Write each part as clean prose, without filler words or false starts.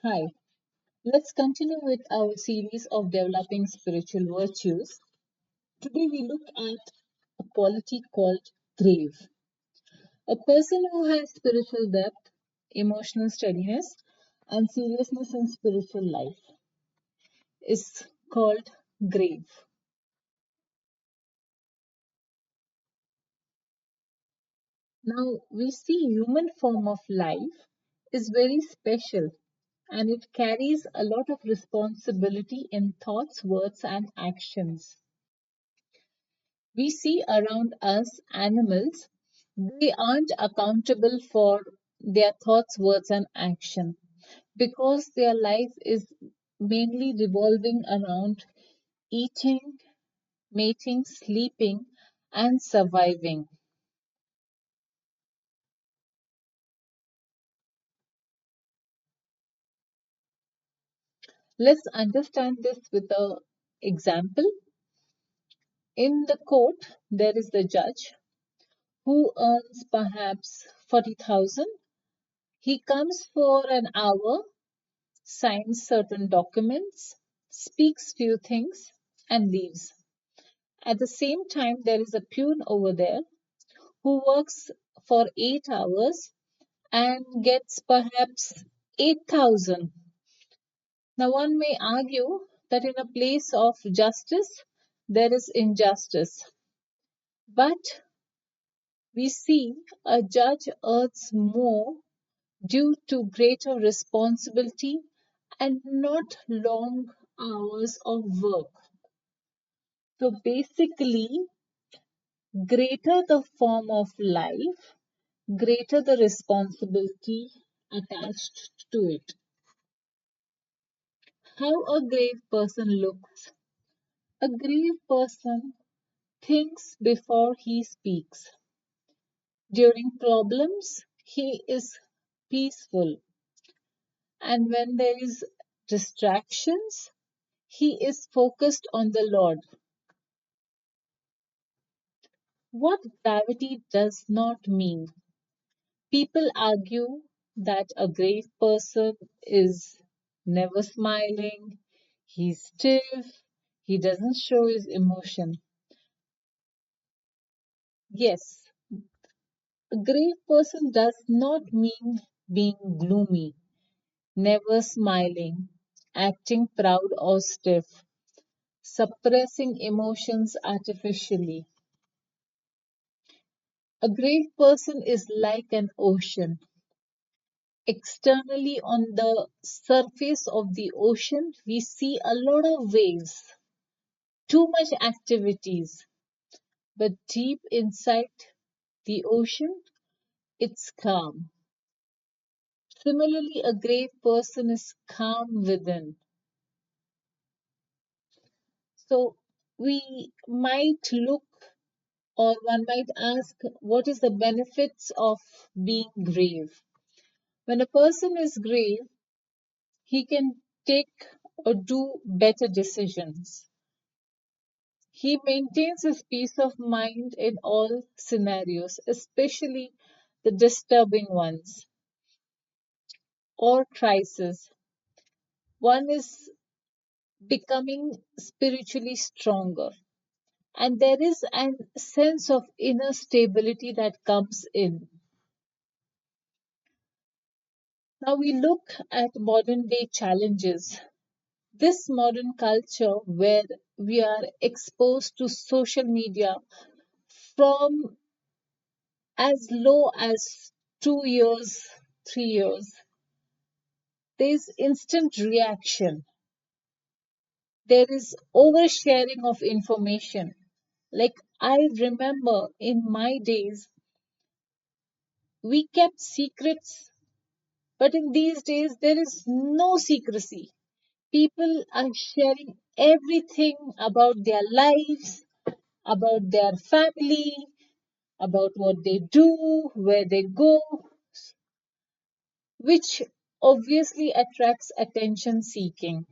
Hi, let's continue with our series of developing spiritual virtues. Today we look at a quality called grave. A person who has spiritual depth, emotional steadiness, and seriousness in spiritual life is called grave. Now we see human form of life is very special and it carries a lot of responsibility in thoughts, words, and actions. We see around us animals, they aren't accountable for their thoughts, words, and action because their life is mainly revolving around eating, mating, sleeping, and surviving. Let's understand this with an example. In the court, there is the judge who earns perhaps 40,000. He comes for an hour, signs certain documents, speaks few things, and leaves. At the same time, there is a peon over there who works for 8 hours and gets perhaps 8,000. Now, one may argue that in a place of justice, there is injustice. But we see a judge earns more due to greater responsibility and not long hours of work. So basically, greater the form of life, greater the responsibility attached to it. How a grave person looks. A grave person thinks before he speaks. During problems, he is peaceful. And when there is distractions, he is focused on the Lord. What gravity does not mean. People argue that a grave person is never smiling, he's stiff, he doesn't show his emotion. Yes, a grave person does not mean being gloomy, never smiling, acting proud or stiff, suppressing emotions artificially. A grave person is like an ocean. Externally, on the surface of the ocean, we see a lot of waves, too much activities, but deep inside the ocean, it's calm. Similarly, a grave person is calm within. So, we might look or one might ask, what is the benefits of being grave? When a person is grave, he can take or do better decisions. He maintains his peace of mind in all scenarios, especially the disturbing ones or crisis. One is becoming spiritually stronger, and there is a sense of inner stability that comes in. Now we look at modern day challenges. This modern culture where we are exposed to social media from as low as 2 years, 3 years, there's instant reaction. There is oversharing of information. Like I remember in my days, we kept secrets, but in these days, there is no secrecy. People are sharing everything about their lives, about their family, about what they do, where they go, which obviously attracts attention seeking.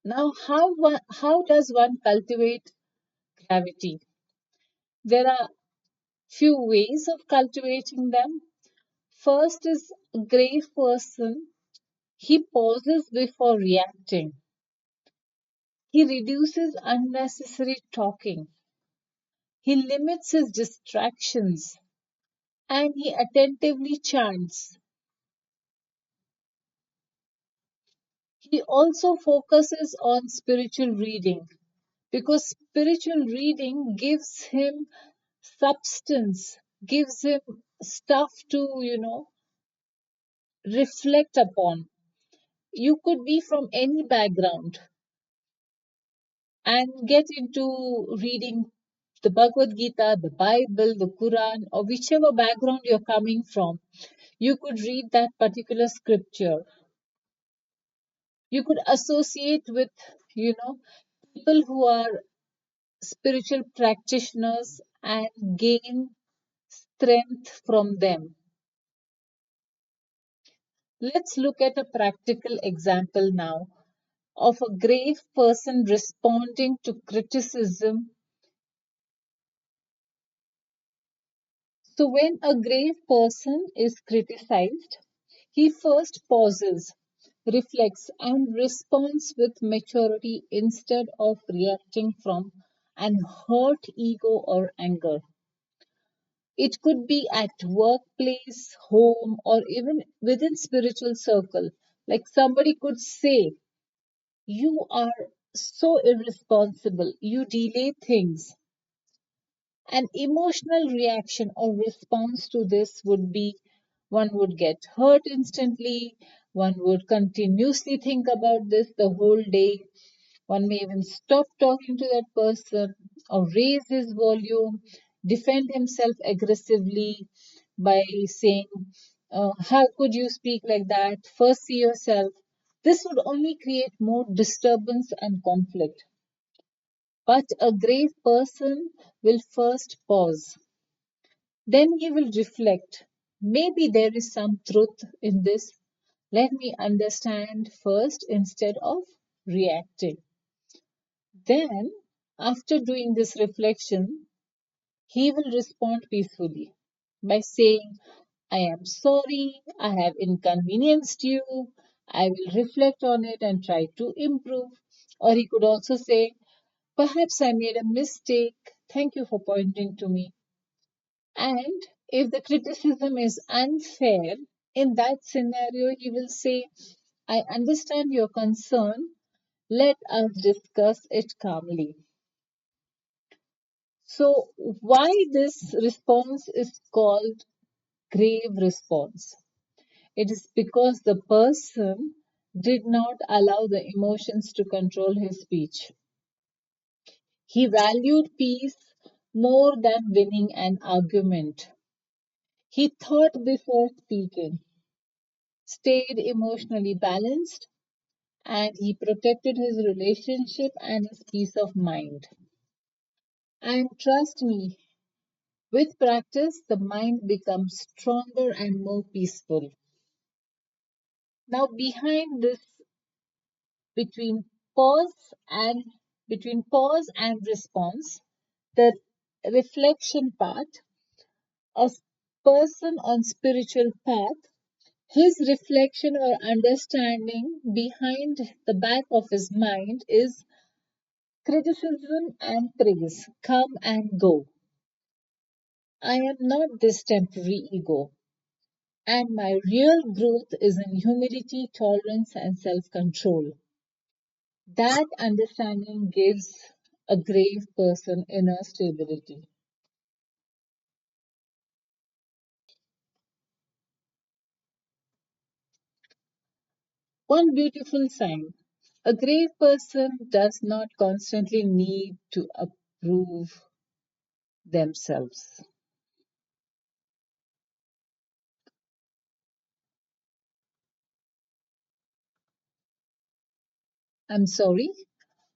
Now, how does one cultivate gravity? There are few ways of cultivating them. First is a grave person. He pauses before reacting. He reduces unnecessary talking. He limits his distractions and he attentively chants. He also focuses on spiritual reading because spiritual reading gives him substance, gives him stuff to, reflect upon. You could be from any background and get into reading the Bhagavad Gita, the Bible, the Quran, or whichever background you're coming from. You could read that particular scripture. You could associate with, people who are spiritual practitioners and gain strength from them. Let's look at a practical example now of a grave person responding to criticism. So, when a grave person is criticized, he first pauses, reflects, and responds with maturity instead of reacting from an hurt ego or anger. It could be at workplace, home, or even within spiritual circle. Like somebody could say, "You are so irresponsible. You delay things." An emotional reaction or response to this would be one would get hurt instantly, one would continuously think about this the whole day, one may even stop talking to that person or raise his volume, defend himself aggressively by saying, how could you speak like that? First, see yourself. This would only create more disturbance and conflict. But a grave person will first pause. Then he will reflect. Maybe there is some truth in this. Let me understand first instead of reacting. Then, after doing this reflection, he will respond peacefully by saying, "I am sorry, I have inconvenienced you. I will reflect on it and try to improve." Or he could also say, "Perhaps I made a mistake. Thank you for pointing to me." And if the criticism is unfair, in that scenario, he will say, "I understand your concern. Let us discuss it calmly." So, why this response is called grave response? It is because the person did not allow the emotions to control his speech. He valued peace more than winning an argument. He thought before speaking, stayed emotionally balanced, and he protected his relationship and his peace of mind. And trust me, with practice, the mind becomes stronger and more peaceful. Now, behind this, between pause and between pause and response, the reflection part, a person on spiritual path, his reflection or understanding behind the back of his mind is criticism and praise come and go. I am not this temporary ego, and my real growth is in humility, tolerance, and self control. That understanding gives a grave person inner stability. One beautiful sign: a grave person does not constantly need to approve themselves. I'm sorry.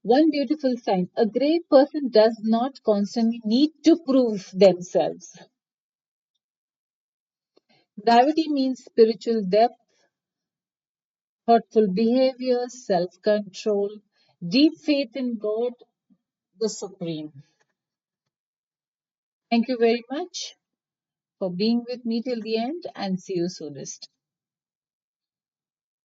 One beautiful sign: a grave person does not constantly need to prove themselves. Gravity means spiritual depth, thoughtful behavior, self control, deep faith in God, the Supreme. Thank you very much. for being with me till the end, and see you soonest.